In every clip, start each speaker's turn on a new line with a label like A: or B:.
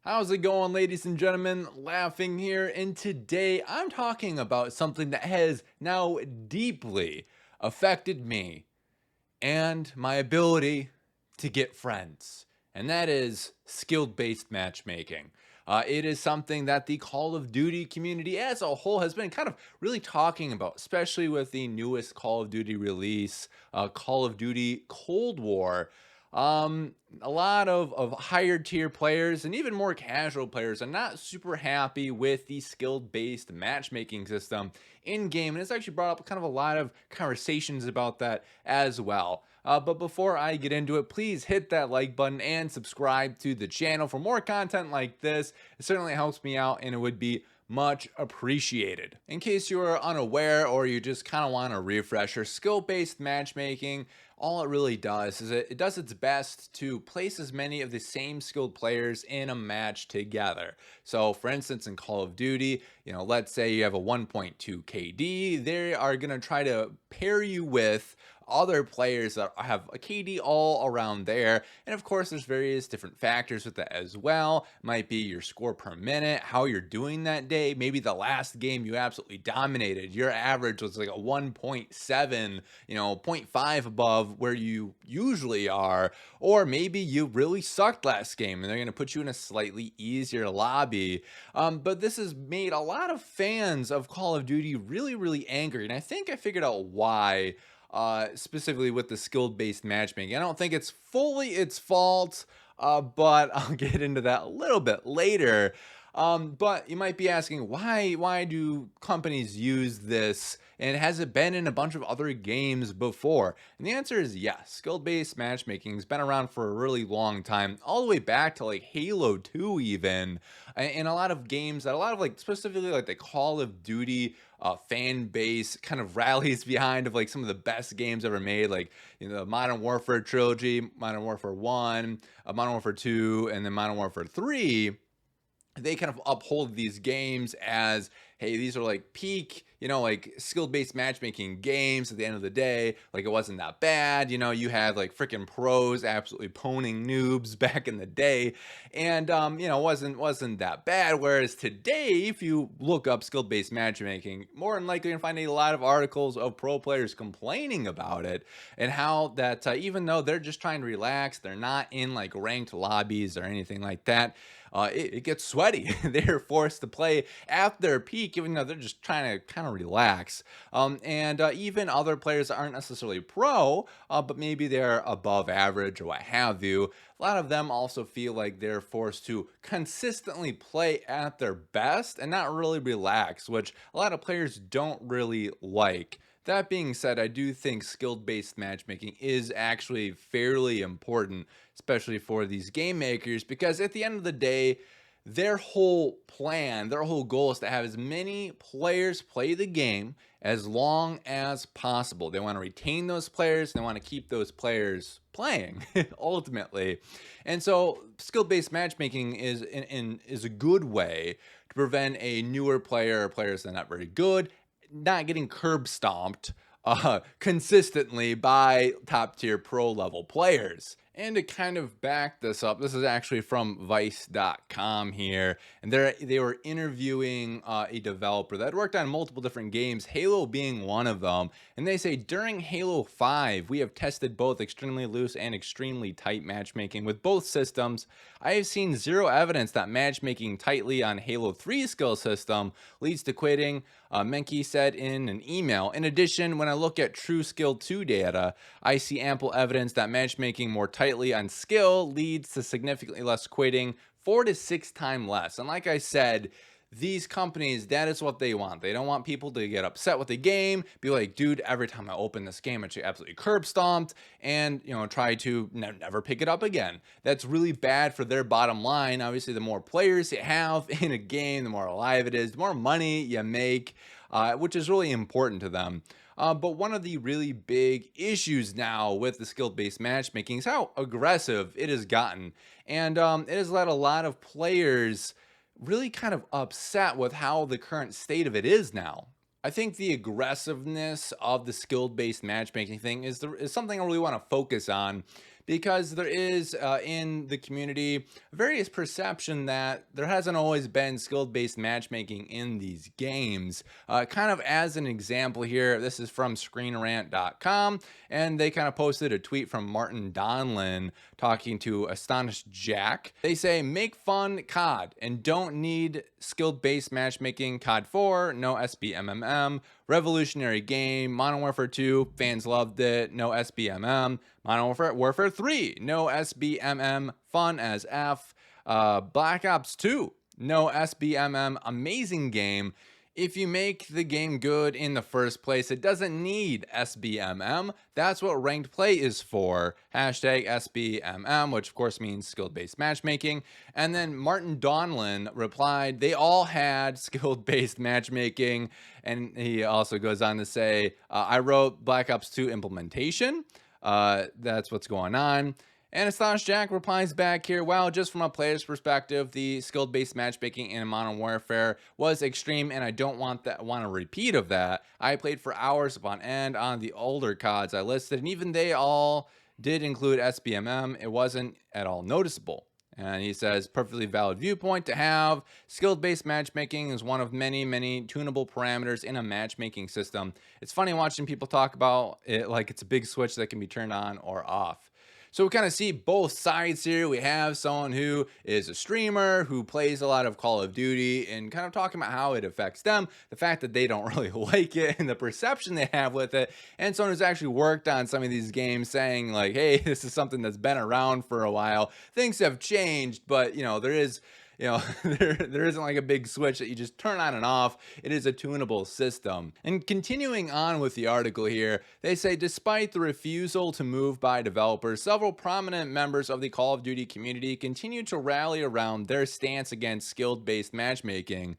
A: How's it going, ladies and gentlemen? Laughing here, and today I'm talking about something that has now deeply affected me and my ability to get friends, and that is skill based matchmaking. It is something that the Call of Duty community as a whole has been kind of really talking about, especially with the newest Call of Duty release, Call of Duty Cold War. A lot of higher tier players and even more casual players are not super happy with the skill based matchmaking system in game, and it's actually brought up kind of a lot of conversations about that as well. But before I get into it, please hit that like button and subscribe to the channel for more content like this. It certainly helps me out and it would be much appreciated. In case you are unaware or you just kind of want a refresher, skill based matchmaking, all it really does is it does its best to place as many of the same skilled players in a match together. So, for instance, in Call of Duty, let's say you have a 1.2 KD, they are going to try to pair you with other players that have a KD all around there. And of course, there's various different factors with that as well. Might be your score per minute, how you're doing that day. Maybe the last game you absolutely dominated. Your average was like a 1.7, zero point 0.5 above where you usually are. Or maybe you really sucked last game and they're going to put you in a slightly easier lobby. But this has made a lot of fans of Call of Duty really, really angry. And I think I figured out why, specifically with the skilled based matchmaking. I don't think it's fully its fault, but I'll get into that a little bit later. But you might be asking, why do companies use this? And has it been in a bunch of other games before? And the answer is yes. Skill-based matchmaking has been around for a really long time, all the way back to like Halo 2 even. And a lot of games that a lot of like specifically like the Call of Duty fan base kind of rallies behind of like some of the best games ever made, like the Modern Warfare trilogy, Modern Warfare 1, Modern Warfare 2, and then Modern Warfare 3. They kind of uphold these games as, hey, these are like peak, like skill-based matchmaking games at the end of the day. Like, it wasn't that bad. You had like freaking pros absolutely poning noobs back in the day, and wasn't that bad. Whereas today, if you look up skill-based matchmaking, more than likely you're gonna find a lot of articles of pro players complaining about it and how that even though they're just trying to relax, they're not in like ranked lobbies or anything like that. It gets sweaty. They're forced to play at their peak, even though they're just trying to kind of relax. And even other players aren't necessarily pro, but maybe they're above average or what have you. A lot of them also feel like they're forced to consistently play at their best and not really relax, which a lot of players don't really like. That being said, I do think skill based matchmaking is actually fairly important, especially for these game makers, because at the end of the day, their whole plan, their whole goal is to have as many players play the game as long as possible. They want to retain those players, they want to keep those players playing ultimately. And so skill-based matchmaking is a good way to prevent a newer player or players that are not very good not getting curb stomped consistently by top tier pro level players. And to kind of back this up, this is actually from Vice.com here, and they were interviewing a developer that worked on multiple different games, Halo being one of them. And they say during Halo 5, we have tested both extremely loose and extremely tight matchmaking with both systems. I have seen zero evidence that matchmaking tightly on Halo 3 skill system leads to quitting. Menke said in an email. In addition, when I look at true skill 2 data, I see ample evidence that matchmaking more tightly on skill leads to significantly less quitting, 4 to 6 times less. And like I said, these companies, that is what they want. They don't want people to get upset with the game, be like, dude, every time I open this game, it's absolutely curb stomped, and try to never pick it up again. That's really bad for their bottom line. Obviously, the more players you have in a game, the more alive it is, the more money you make, which is really important to them. But one of the really big issues now with the skill-based matchmaking is how aggressive it has gotten. And it has led a lot of players really kind of upset with how the current state of it is now. I think the aggressiveness of the skill-based matchmaking thing is something I really want to focus on because there is in the community various perception that there hasn't always been skill-based matchmaking in these games. Kind of as an example here, this is from screenrant.com, and they kind of posted a tweet from Martin Donlin talking to Astonished Jack. They say, make fun COD and don't need skill-based matchmaking. COD 4, no SBMM. Revolutionary game. Modern Warfare 2, fans loved it, no SBMM. Modern Warfare 3, no SBMM, fun as F. Black Ops 2, no SBMM, amazing game. If you make the game good in the first place, it doesn't need SBMM. That's what ranked play is for. Hashtag SBMM, which of course means skilled-based matchmaking. And then Martin Donlin replied, they all had skilled-based matchmaking. And he also goes on to say, I wrote Black Ops 2 implementation. That's what's going on. And Astonished Jack replies back here, well, just from a player's perspective, the skill-based matchmaking in Modern Warfare was extreme, and I don't want a repeat of that. I played for hours upon end on the older CODs I listed, and even they all did include SBMM. It wasn't at all noticeable. And he says, perfectly valid viewpoint to have. Skill-based matchmaking is one of many, many tunable parameters in a matchmaking system. It's funny watching people talk about it like it's a big switch that can be turned on or off. So we kind of see both sides here. We have someone who is a streamer who plays a lot of Call of Duty and kind of talking about how it affects them, the fact that they don't really like it and the perception they have with it, and someone who's actually worked on some of these games saying like, hey, this is something that's been around for a while. Things have changed, but there is there isn't like a big switch that you just turn on and off. It is a tunable system. And continuing on with the article here, they say, despite the refusal to move by developers, several prominent members of the Call of Duty community continue to rally around their stance against skilled-based matchmaking.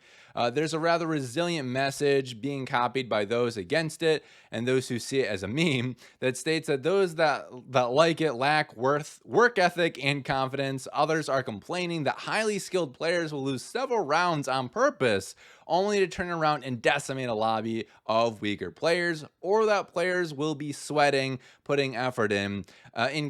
A: There's a rather resilient message being copied by those against it and those who see it as a meme that states that those that like it lack work ethic and confidence. Others are complaining that highly skilled players will lose several rounds on purpose only to turn around and decimate a lobby of weaker players, or that players will be sweating, putting effort in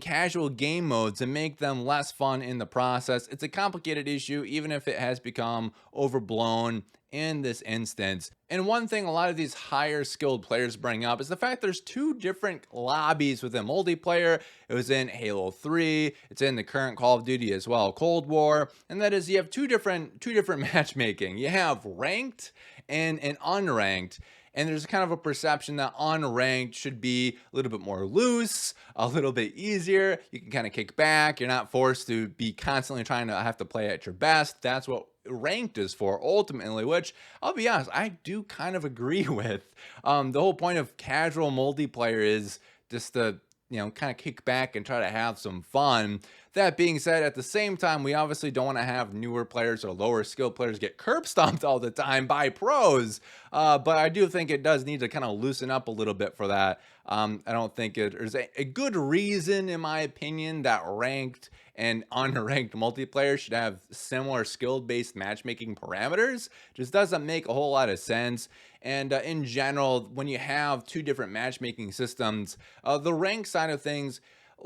A: casual game modes and make them less fun in the process. It's a complicated issue, even if it has become overblown in this instance. And one thing a lot of these higher skilled players bring up is the fact there's two different lobbies within multiplayer. It was in Halo 3, it's in the current Call of Duty as well, Cold War, and that is you have two different matchmaking. You have ranked and unranked. And there's kind of a perception that unranked should be a little bit more loose, a little bit easier. You can kind of kick back. You're not forced to be constantly trying to have to play at your best. That's what ranked is for ultimately, which I'll be honest, I do kind of agree with. The whole point of casual multiplayer is just to kind of kick back and try to have some fun. That being said, at the same time, we obviously don't want to have newer players or lower skilled players get curb stomped all the time by pros. But I do think it does need to kind of loosen up a little bit for that. I don't think there's a good reason, in my opinion, that ranked and unranked multiplayer should have similar skill-based matchmaking parameters. Just doesn't make a whole lot of sense. And in general, when you have two different matchmaking systems, the rank side of things,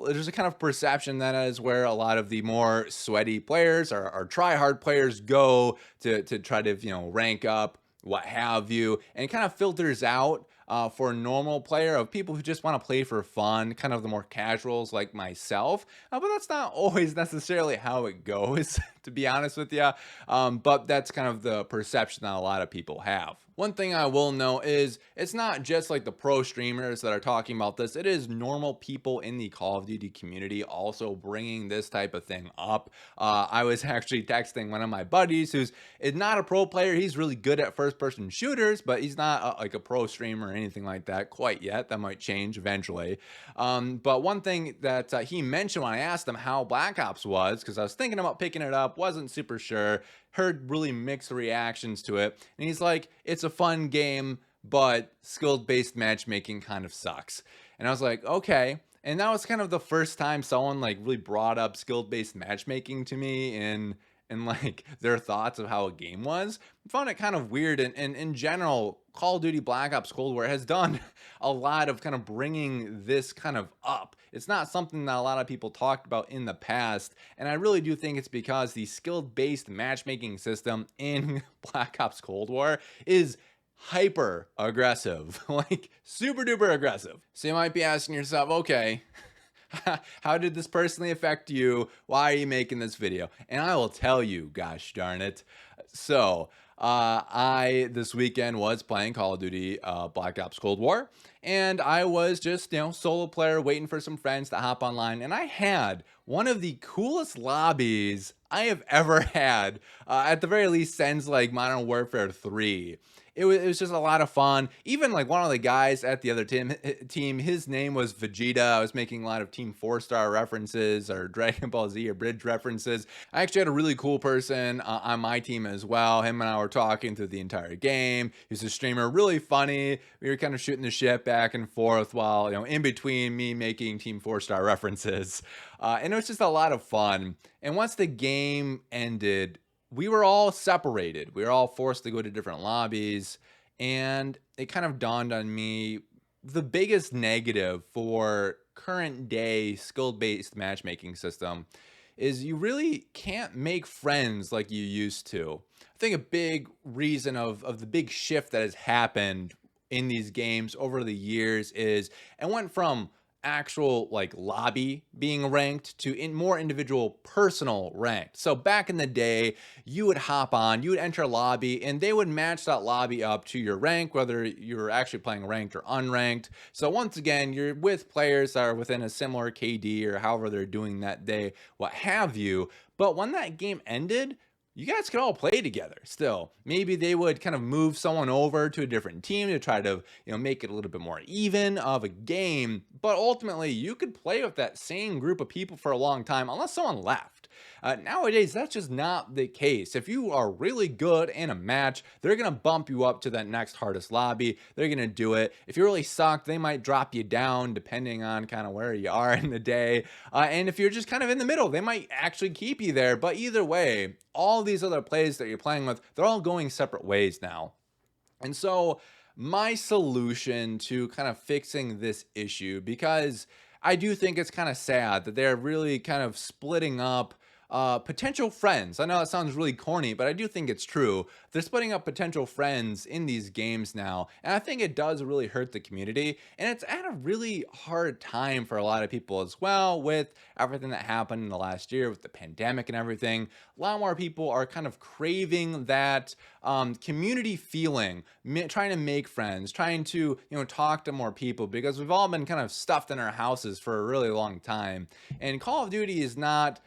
A: there's a kind of perception that is where a lot of the more sweaty players or try-hard players go to try to rank up, what have you, and it kind of filters out for a normal player of people who just want to play for fun, kind of the more casuals like myself. But that's not always necessarily how it goes, to be honest with you. But that's kind of the perception that a lot of people have. One thing I will know is it's not just like the pro streamers that are talking about this. It is normal people in the Call of Duty community also bringing this type of thing up. I was actually texting one of my buddies who's not a pro player. He's really good at first-person shooters, but he's not like a pro streamer or anything like that quite yet. That might change eventually. But one thing that he mentioned when I asked him how Black Ops was, because I was thinking about picking it up, wasn't super sure, heard really mixed reactions to it, and he's like, it's a fun game, but skill-based matchmaking kind of sucks. And I was like, okay. And that was kind of the first time someone like really brought up skill-based matchmaking to me in and like their thoughts of how a game was. I found it kind of weird. And in general, Call of Duty Black Ops Cold War has done a lot of kind of bringing this kind of up. It's not something that a lot of people talked about in the past. And I really do think it's because the skill-based matchmaking system in Black Ops Cold War is hyper aggressive, like super duper aggressive. So you might be asking yourself, okay, how did this personally affect you? Why are you making this video? And I will tell you, gosh darn it. So, I this weekend was playing Call of Duty Black Ops Cold War, and I was just, solo player waiting for some friends to hop online, and I had one of the coolest lobbies I have ever had, at the very least since like Modern Warfare 3. It was just a lot of fun. Even like one of the guys at the other team, his name was Vegeta. I was making a lot of Team 4-Star references or Dragon Ball Z or Bridge references. I actually had a really cool person on my team as well. Him and I were talking through the entire game. He's a streamer, really funny. We were kind of shooting the shit back and forth while, in between me making Team 4-Star references. And it was just a lot of fun. And once the game ended, we were all separated. We were all forced to go to different lobbies. And it kind of dawned on me, the biggest negative for current day skill-based matchmaking system is you really can't make friends like you used to. I think a big reason of the big shift that has happened in these games over the years is it went from actual like lobby being ranked to more individual personal ranked. So back in the day, you would hop on, you would enter a lobby, and they would match that lobby up to your rank, whether you're actually playing ranked or unranked. So once again, you're with players that are within a similar KD or however they're doing that day, what have you. But when that game ended, you guys could all play together still. Maybe they would kind of move someone over to a different team to try to, make it a little bit more even of a game. But ultimately, you could play with that same group of people for a long time unless someone left. Nowadays, that's just not the case. If you are really good in a match, they're going to bump you up to that next hardest lobby. They're going to do it. If you really suck, they might drop you down depending on kind of where you are in the day. And if you're just kind of in the middle, they might actually keep you there. But either way, all these other players that you're playing with, they're all going separate ways now. And so my solution to kind of fixing this issue, because I do think it's kind of sad that they're really kind of splitting up potential friends. I know that sounds really corny, but I do think it's true. They're splitting up potential friends in these games now, and I think it does really hurt the community, and it's at a really hard time for a lot of people as well with everything that happened in the last year with the pandemic and everything. A lot more people are kind of craving that community feeling, trying to make friends, trying to talk to more people, because we've all been kind of stuffed in our houses for a really long time, and Call of Duty is not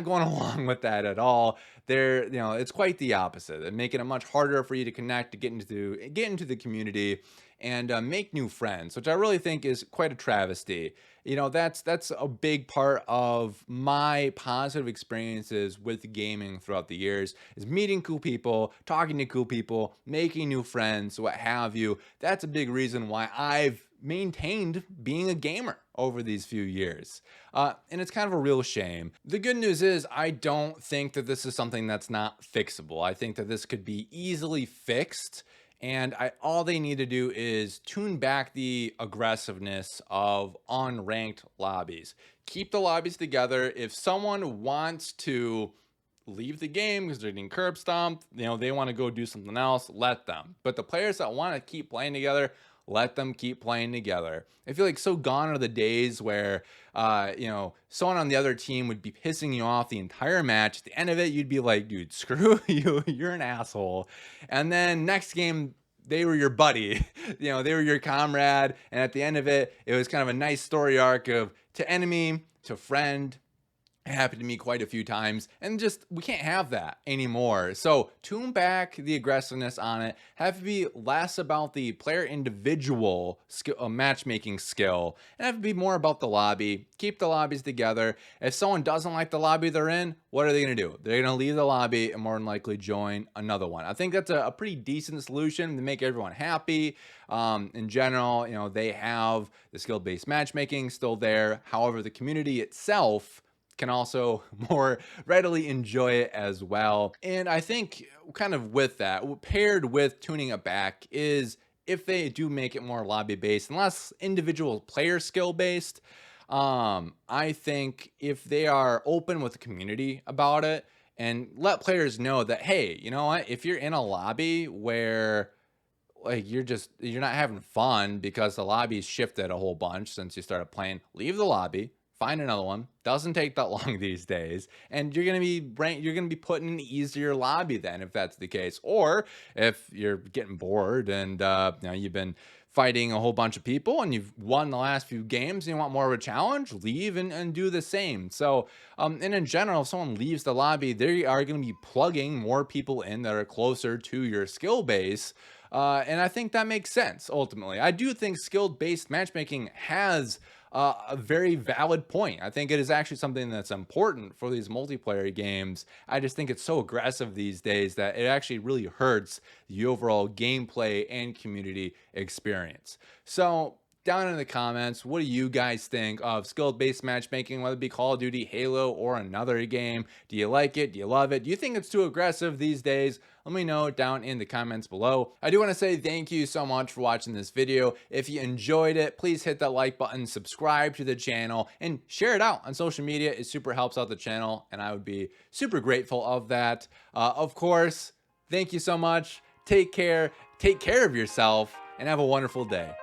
A: going along with that at all. It's quite the opposite. They're making it much harder for you to connect, to get into the community, and make new friends, which I really think is quite a travesty. That's a big part of my positive experiences with gaming throughout the years, is meeting cool people, talking to cool people, making new friends, what have you. That's a big reason why I've maintained being a gamer over these few years. And it's kind of a real shame. The good news is I don't think that this is something that's not fixable. I think that this could be easily fixed, and all they need to do is tune back the aggressiveness of unranked lobbies. Keep the lobbies together. If someone wants to leave the game because they're getting curb stomped, they want to go do something else, let them. But the players that want to keep playing together, let them keep playing together. I feel like so gone are the days where, someone on the other team would be pissing you off the entire match. At the end of it, you'd be like, dude, screw you, you're an asshole. And then next game, they were your buddy, they were your comrade. And at the end of it, it was kind of a nice story arc of to enemy, to friend. It happened to me quite a few times, and just we can't have that anymore. So tune back the aggressiveness on it. Have to be less about the player individual matchmaking skill, and have to be more about the lobby. Keep the lobbies together. If someone doesn't like the lobby they're in, what are they going to do? They're going to leave the lobby and more than likely join another one. I think that's a pretty decent solution to make everyone happy. In general, they have the skill-based matchmaking still there. However, the community itself can also more readily enjoy it as well. And I think kind of with that, paired with tuning it back, is if they do make it more lobby based and less individual player skill based. I think if they are open with the community about it and let players know that, hey, you know what, if you're in a lobby where like you're not having fun because the lobby's shifted a whole bunch since you started playing, leave the lobby, find another one. Doesn't take that long these days, and you're gonna be put in an easier lobby then, if that's the case. Or if you're getting bored and you've been fighting a whole bunch of people and you've won the last few games and you want more of a challenge, leave and do the same. So and in general, if someone leaves the lobby, they are going to be plugging more people in that are closer to your skill base. And I think that makes sense ultimately. I do think skill based matchmaking has a very valid point. I think it is actually something that's important for these multiplayer games. I just think it's so aggressive these days that it actually really hurts the overall gameplay and community experience. So down in the comments, what do you guys think of skill-based matchmaking, whether it be Call of Duty, Halo, or another game? Do you like it? Do you love it? Do you think it's too aggressive these days? Let me know down in the comments below. I do want to say thank you so much for watching this video. If you enjoyed it, please hit that like button, subscribe to the channel, and share it out on social media. It super helps out the channel, and I would be super grateful of that. Of course, thank you so much. Take care of yourself, and have a wonderful day.